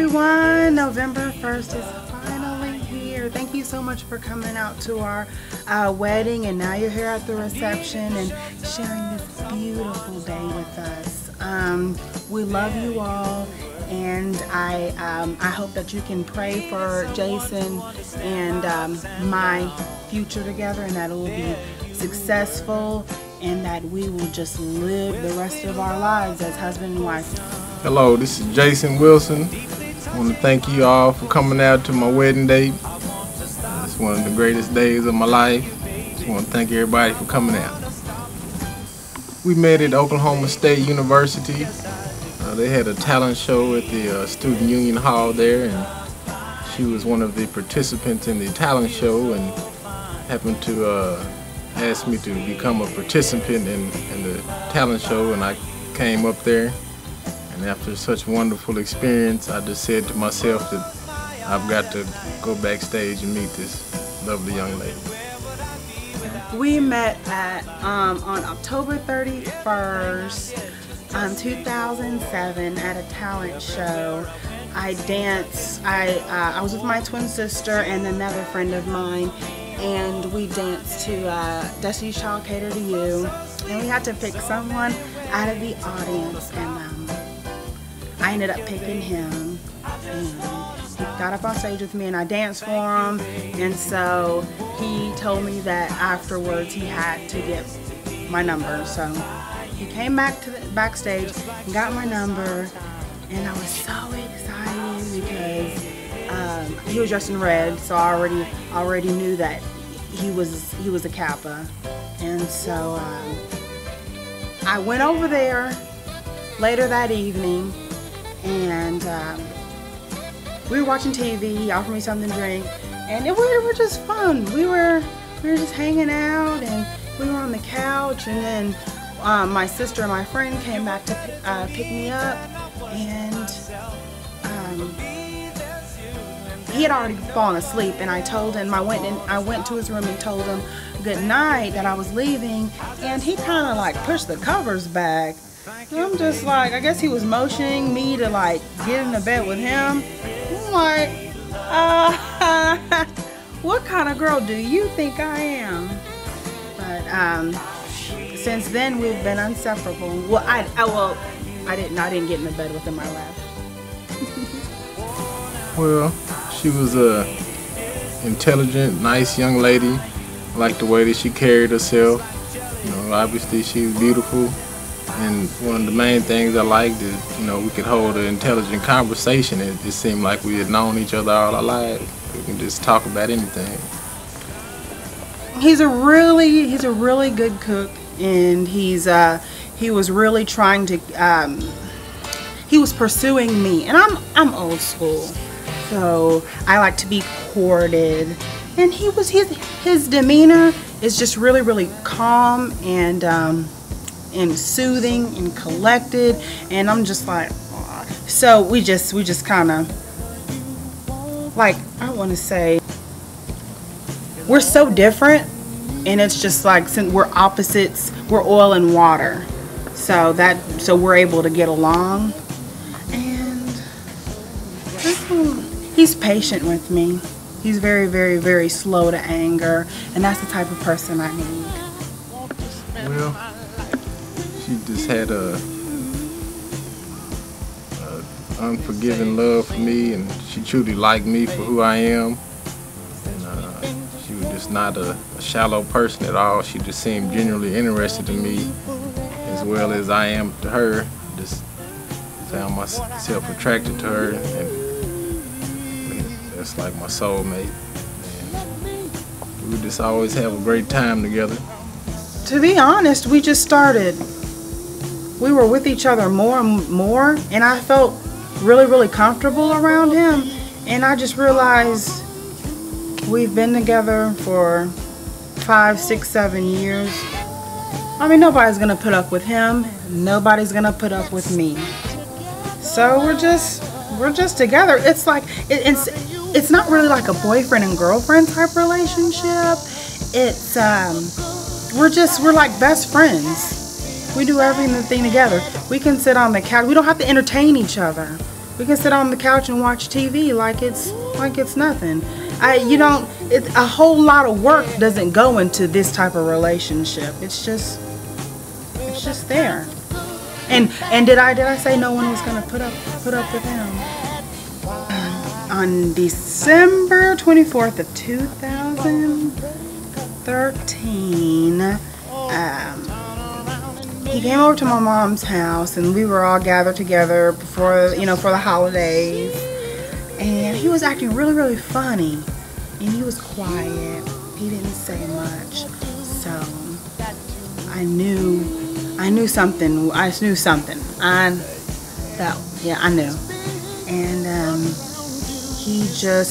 everyone. November 1st is finally here. Thank you so much for coming out to our wedding, and now you're here at the reception and sharing this beautiful day with us. We love you all, and I hope that you can pray for Jason and my future together, and that it will be successful, and that we will just live the rest of our lives as husband and wife. Hello, this is Jason Wilson. I want to thank you all for coming out to my wedding day. It's one of the greatest days of my life. Just want to thank everybody for coming out. We met at Oklahoma State University. They had a talent show at the Student Union Hall there, and she was one of the participants in the talent show and happened to ask me to become a participant in the talent show, and I came up there. And after such a wonderful experience, I just said to myself that I've got to go backstage and meet this lovely young lady. We met at on October 31st, 2007 at a talent show. I danced. I was with my twin sister and another friend of mine, and we danced to Destiny's Child Cater to You, and we had to pick someone out of the audience, and I ended up picking him, and he got up on stage with me, and I danced for him. And so he told me that afterwards he had to get my number. So he came back to the backstage and got my number, and I was so excited because he was dressed in red, so I already knew that he was a Kappa. And so I went over there later that evening, and we were watching TV. He offered me something to drink, and we were just fun. We were just hanging out, and we were on the couch, and then my sister and my friend came back to pick me up, and he had already fallen asleep, and I told him, I went to his room and told him good night, that I was leaving, and he kind of like pushed the covers back. And I'm just like, I guess he was motioning me to like get in the bed with him. I'm like, what kind of girl do you think I am? But since then we've been inseparable. Well, I didn't get in the bed with him. I left. Well, she was a intelligent, nice young lady. I liked the way that she carried herself. You know, obviously she was beautiful. And one of the main things I liked is, you know, we could hold an intelligent conversation. It just seemed like we had known each other all our lives. We can just talk about anything. He's a really good cook, and he was really trying to he was pursuing me, and I'm old school, so I like to be courted. And his demeanor is just really calm and soothing and collected, and I'm just like, aw. So we just kind of, like, I want to say, we're so different, and it's just like, since we're opposites, we're oil and water, so we're able to get along. And he's patient with me. He's very slow to anger, and that's the type of person I need. Well, she just had a unforgiving love for me, and she truly liked me for who I am. And she was just not a shallow person at all. She just seemed genuinely interested in me as well as I am to her. Just found myself attracted to her, and that's like my soulmate. And we just always have a great time together. To be honest, we just started. We were with each other more and more, and I felt really comfortable around him, and I just realized we've been together for 5, 6, 7 years. I mean, nobody's gonna put up with him, nobody's gonna put up with me, so we're just together. It's like it's not really like a boyfriend and girlfriend type relationship. It's we're like best friends. We do everything together. We can sit on the couch. We don't have to entertain each other. We can sit on the couch and watch TV like it's nothing. A whole lot of work doesn't go into this type of relationship. It's just there. And did I say no one was gonna put up with him? On December 24th of 2013, he came over to my mom's house, and we were all gathered together for the holidays. And he was acting really, really funny, and he was quiet. He didn't say much, so I knew something. I knew. And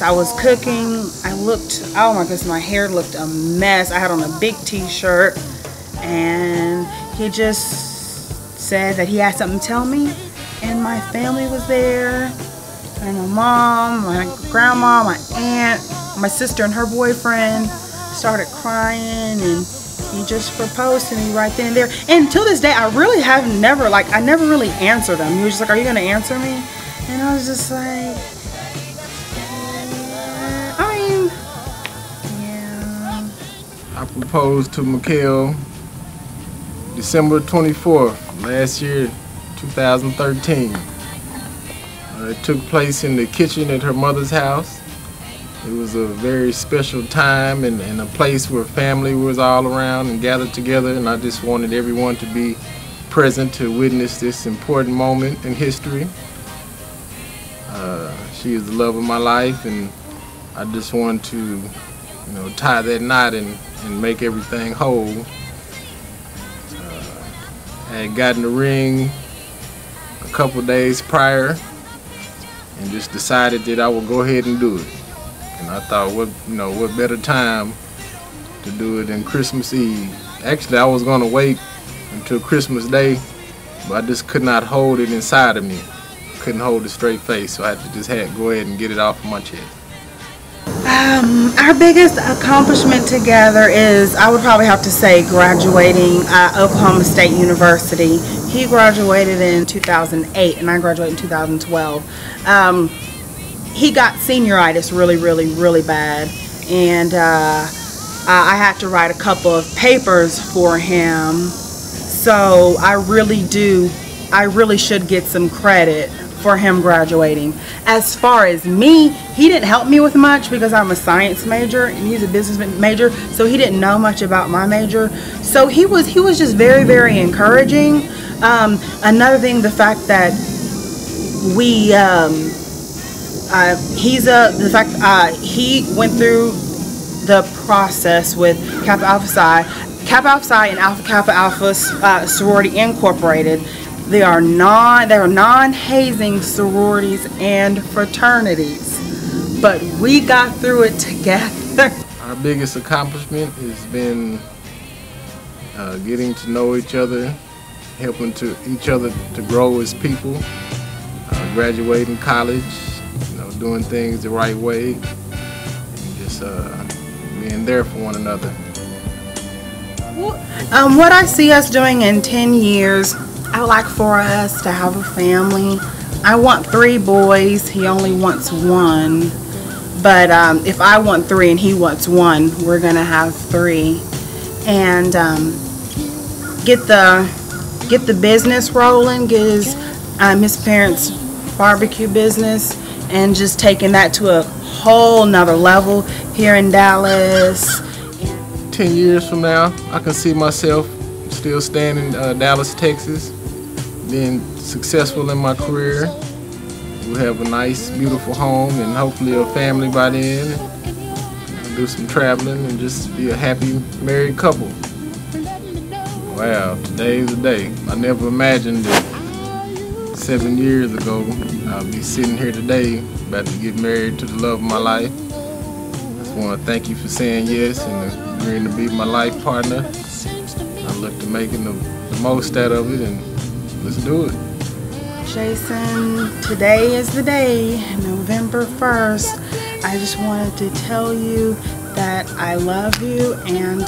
I was cooking. Oh my goodness, my hair looked a mess. I had on a big t-shirt, and he just said that he had something to tell me, and my family was there, and my mom, my grandma, my aunt, my sister and her boyfriend started crying, and he just proposed to me right then and there. And till this day, I really have never really answered him. He was just like, "Are you gonna answer me?" And I was just like, yeah. I proposed to Mikhal December 24th last year, 2013. It took place in the kitchen at her mother's house. It was a very special time and a place where family was all around and gathered together, and I just wanted everyone to be present to witness this important moment in history. She is the love of my life, and I just wanted to, tie that knot and make everything whole. I had gotten the ring a couple days prior and just decided that I would go ahead and do it. And I thought, what better time to do it than Christmas Eve. Actually, I was going to wait until Christmas Day, but I just could not hold it inside of me. Couldn't hold a straight face, so I had to just go ahead and get it off of my chest. Our biggest accomplishment together is, I would probably have to say, graduating Oklahoma State University. He graduated in 2008 and I graduated in 2012. He got senioritis really, really, really bad, and I had to write a couple of papers for him. So I really should get some credit for him graduating. As far as me, he didn't help me with much because I'm a science major and he's a business major, so he didn't know much about my major. So he was just very, very encouraging. Another thing, the fact that he went through the process with Kappa Alpha Psi and Alpha Kappa Alpha Sorority Incorporated. They are non-hazing sororities and fraternities, but we got through it together. Our biggest accomplishment has been getting to know each other, helping each other to grow as people, graduating college, doing things the right way, and just being there for one another. What I see us doing in 10 years, I would like for us to have a family. I want 3 boys. He only wants 1. But if I want 3 and he wants 1, we're going to have 3. And get the business rolling, get his parents' barbecue business, and just taking that to a whole nother level here in Dallas. 10 years from now, I can see myself still staying in Dallas, Texas, being successful in my career. We'll have a nice, beautiful home and hopefully a family by then. Do some traveling and just be a happy married couple. Wow, today's the day. I never imagined that 7 years ago I'll be sitting here today about to get married to the love of my life. I just want to thank you for saying yes and agreeing to be my life partner. I look to making the most out of it, and let's do it. Jason, today is the day, November 1st. I just wanted to tell you that I love you, and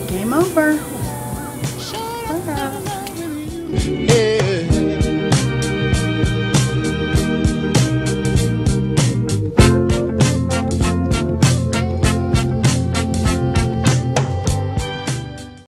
game over. Bye.